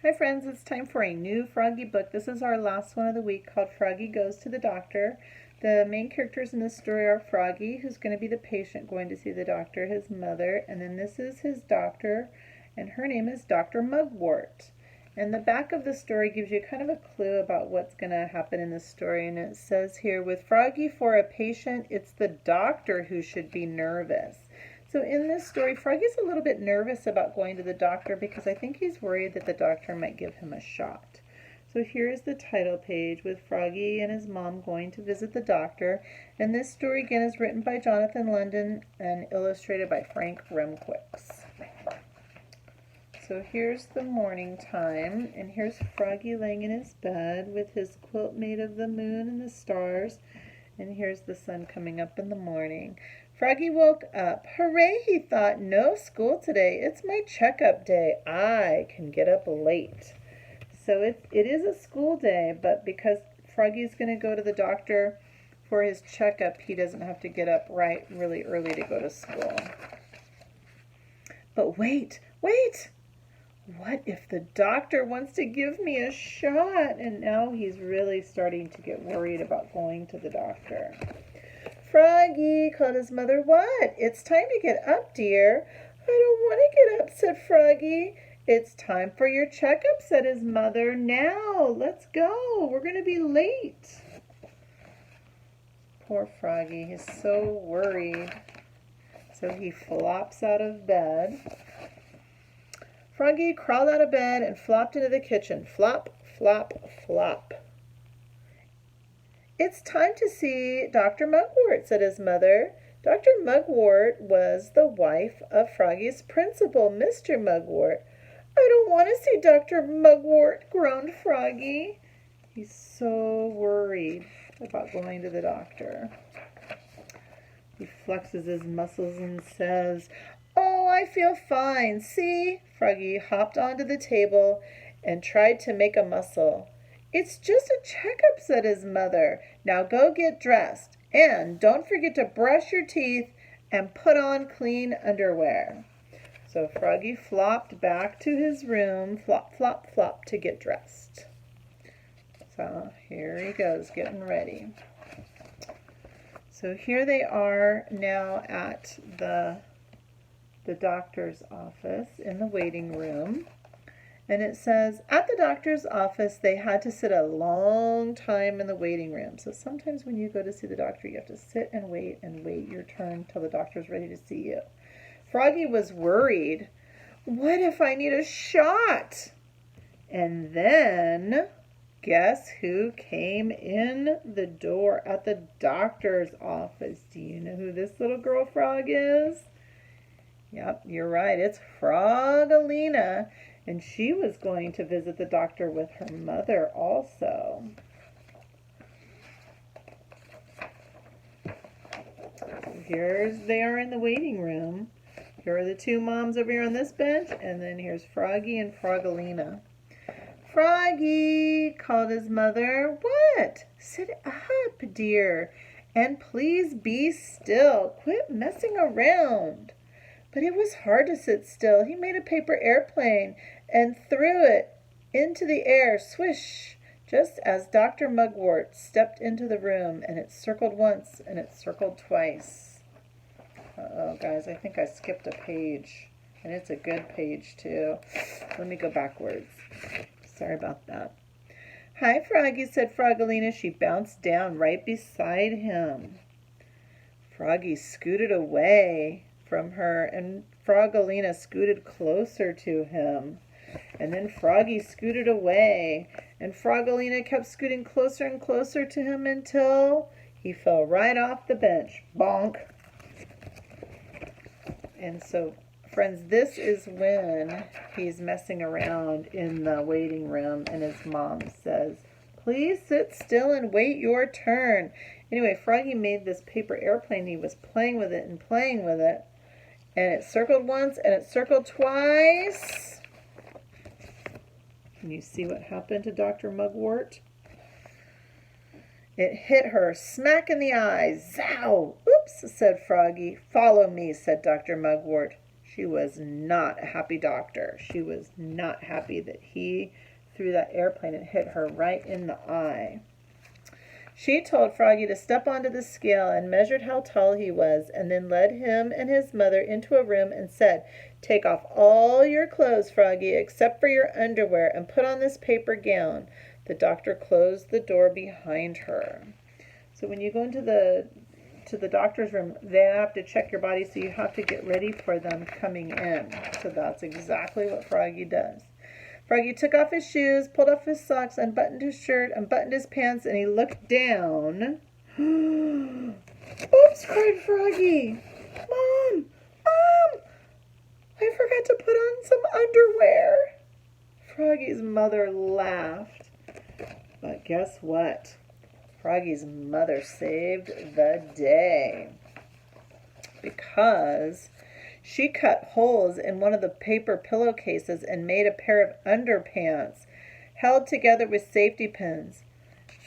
Hi friends, it's time for a new Froggy book. This is our last one of the week called Froggy Goes to the Doctor. The main characters in this story are Froggy, who's going to be the patient going to see the doctor, his mother, and then this is his doctor, and her name is Dr. Mugwort. And the back of the story gives you kind of a clue about what's going to happen in the story, and it says here, with Froggy for a patient, it's the doctor who should be nervous. So in this story, Froggy's a little bit nervous about going to the doctor because I think he's worried that the doctor might give him a shot. So here's the title page with Froggy and his mom going to visit the doctor. And this story again is written by Jonathan London and illustrated by Frank Remquix. So here's the morning time, and here's Froggy laying in his bed with his quilt made of the moon and the stars. And here's the sun coming up in the morning. Froggy woke up. Hooray, he thought. No school today. It's my checkup day. I can get up late. So it is a school day, but because Froggy's going to go to the doctor for his checkup, he doesn't have to get up really early to go to school. But wait! What if the doctor wants to give me a shot? And now he's really starting to get worried about going to the doctor. Froggy, called his mother. What? It's time to get up, dear. I don't want to get up, said Froggy. It's time for your checkup, said his mother. Now, let's go. We're going to be late. Poor Froggy. He's so worried. So he flops out of bed. Froggy crawled out of bed and flopped into the kitchen. Flop, flop, flop. It's time to see Dr. Mugwort, said his mother. Dr. Mugwort was the wife of Froggy's principal, Mr. Mugwort. I don't want to see Dr. Mugwort, groaned Froggy. He's so worried about going to the doctor. He flexes his muscles and says, Oh, I feel fine. See? Froggy hopped onto the table and tried to make a muscle. It's just a checkup, said his mother. Now go get dressed. And don't forget to brush your teeth and put on clean underwear. So Froggy flopped back to his room, flop, flop, flop, to get dressed. So here he goes, getting ready. So here they are now at the doctor's office in the waiting room. And it says, at the doctor's office, they had to sit a long time in the waiting room. So sometimes when you go to see the doctor, you have to sit and wait your turn till the doctor's ready to see you. Froggy was worried. What if I need a shot? And then, guess who came in the door at the doctor's office? Do you know who this little girl Frog is? Yep, you're right. It's Frogalina. And she was going to visit the doctor with her mother also. Here's they are in the waiting room. Here are the two moms over here on this bench, and then here's Froggy and Frogalina. Froggy, called his mother. What? Sit up, dear, and please be still. Quit messing around. But it was hard to sit still. He made a paper airplane and threw it into the air, swish, just as Dr. Mugwort stepped into the room, and it circled once and it circled twice. Uh-oh, guys, I think I skipped a page, and it's a good page, too. Let me go backwards. Sorry about that. Hi, Froggy, said Frogalina. She bounced down right beside him. Froggy scooted away from her, and Frogalina scooted closer to him. And then Froggy scooted away, and Frogalina kept scooting closer and closer to him until he fell right off the bench. Bonk. And so, friends, this is when he's messing around in the waiting room, and his mom says, please sit still and wait your turn. Anyway, Froggy made this paper airplane. He was playing with it and playing with it. And it circled once and it circled twice. Can you see what happened to Dr. Mugwort? It hit her smack in the eye. Zow! Oops, said Froggy. Follow me, said Dr. Mugwort. She was not a happy doctor. She was not happy that he threw that airplane and hit her right in the eye. She told Froggy to step onto the scale and measured how tall he was, and then led him and his mother into a room and said, "Take off all your clothes, Froggy, except for your underwear, and put on this paper gown." The doctor closed the door behind her. So when you go into the doctor's room, they have to check your body, so you have to get ready for them coming in. So that's exactly what Froggy does. Froggy took off his shoes, pulled off his socks, unbuttoned his shirt, unbuttoned his pants, and he looked down. "Oops," cried Froggy. "Mom! Mom! I forgot to put on some underwear." Froggy's mother laughed. But guess what? Froggy's mother saved the day, because she cut holes in one of the paper pillowcases and made a pair of underpants held together with safety pins.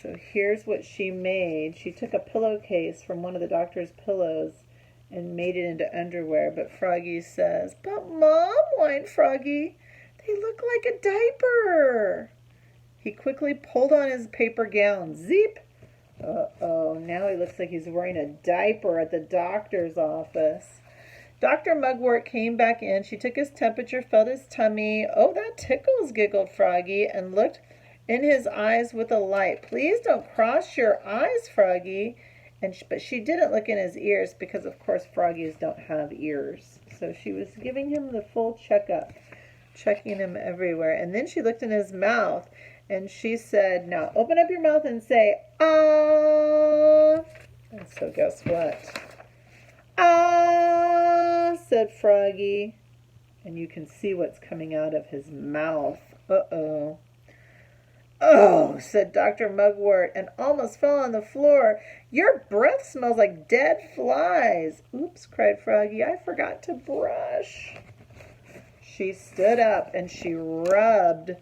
So here's what she made. She took a pillowcase from one of the doctor's pillows and made it into underwear. But Froggy says, "But Mom," whined Froggy, "they look like a diaper." He quickly pulled on his paper gown. Zeep! Uh-oh, now he looks like he's wearing a diaper at the doctor's office. Dr. Mugwort came back in. She took his temperature, felt his tummy. "Oh, that tickles," giggled Froggy, and looked in his eyes with a light. "Please don't cross your eyes, Froggy." But she didn't look in his ears, because, of course, froggies don't have ears. So she was giving him the full checkup, checking him everywhere. And then she looked in his mouth, and she said, "Now open up your mouth and say, 'Ah.'" And so guess what? "Ah," said Froggy. And you can see what's coming out of his mouth. Uh-oh. "Oh," said Dr. Mugwort, and almost fell on the floor. "Your breath smells like dead flies." "Oops," cried Froggy, "I forgot to brush." She stood up and she rubbed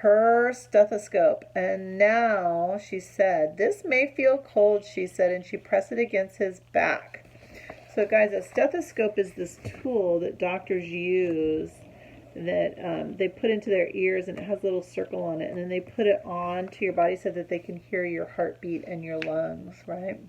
her stethoscope. "And now," she said, "this may feel cold," she said, and she pressed it against his back. So guys, a stethoscope is this tool that doctors use that they put into their ears, and it has a little circle on it, and then they put it on to your body so that they can hear your heartbeat and your lungs, right?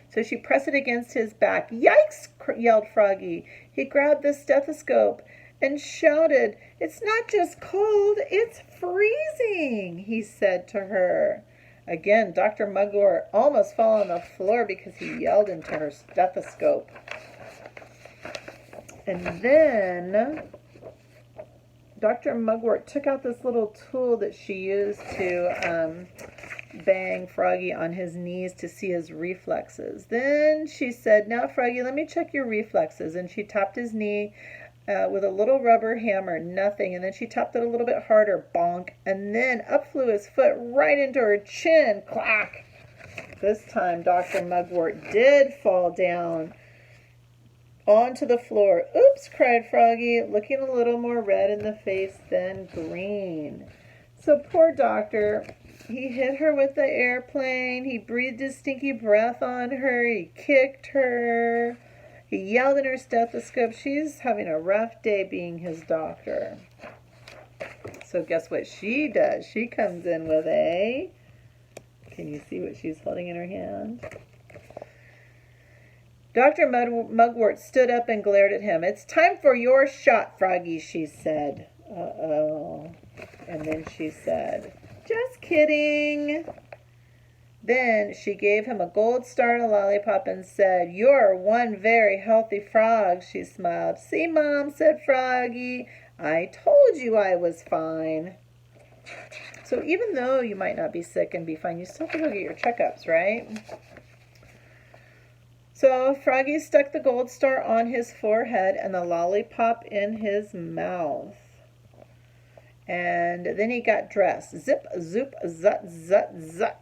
So she pressed it against his back. "Yikes!" yelled Froggy. He grabbed the stethoscope and shouted, "It's not just cold, it's freezing," he said to her. Again, Dr. Mugwort almost fell on the floor because he yelled into her stethoscope. And then Dr. Mugwort took out this little tool that she used to bang Froggy on his knees to see his reflexes. Then she said, "Now, Froggy, let me check your reflexes." And she tapped his knee with a little rubber hammer. Nothing. And then she tapped it a little bit harder. Bonk. And then up flew his foot right into her chin. Clack. This time Dr. Mugwort did fall down onto the floor. "Oops," cried Froggy, looking a little more red in the face than green. So poor doctor, he hit her with the airplane. He breathed his stinky breath on her. He kicked her. He yelled in her stethoscope. She's having a rough day being his doctor. So guess what she does? She comes in with a... Can you see what she's holding in her hand? Dr. Mugwort stood up and glared at him. "It's time for your shot, Froggy," she said. Uh-oh. And then she said, "Just kidding." Then she gave him a gold star and a lollipop and said, "You're one very healthy frog," she smiled. "See, Mom," said Froggy, "I told you I was fine." So even though you might not be sick and be fine, you still have to go get your checkups, right? So Froggy stuck the gold star on his forehead and the lollipop in his mouth. And then he got dressed. Zip, zoop, zut, zut, zut.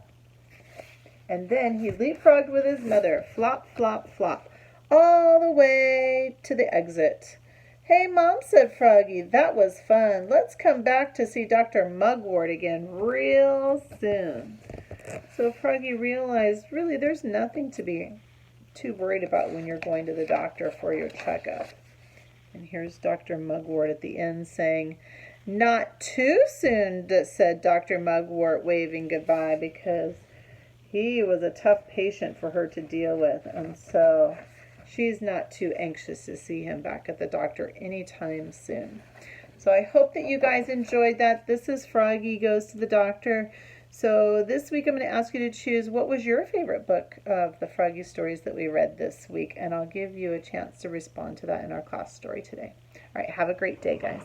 And then he leapfrogged with his mother. Flop, flop, flop. All the way to the exit. "Hey, Mom," said Froggy, "that was fun. Let's come back to see Dr. Mugwort again real soon." So Froggy realized, really, there's nothing to be too worried about when you're going to the doctor for your checkup. And here's Dr. Mugwort at the end saying, "Not too soon," said Dr. Mugwort, waving goodbye, because he was a tough patient for her to deal with. And so she's not too anxious to see him back at the doctor anytime soon. So I hope that you guys enjoyed that. This is Froggy Goes to the Doctor. So this week I'm going to ask you to choose what was your favorite book of the Froggy stories that we read this week. And I'll give you a chance to respond to that in our class story today. All right, have a great day, guys.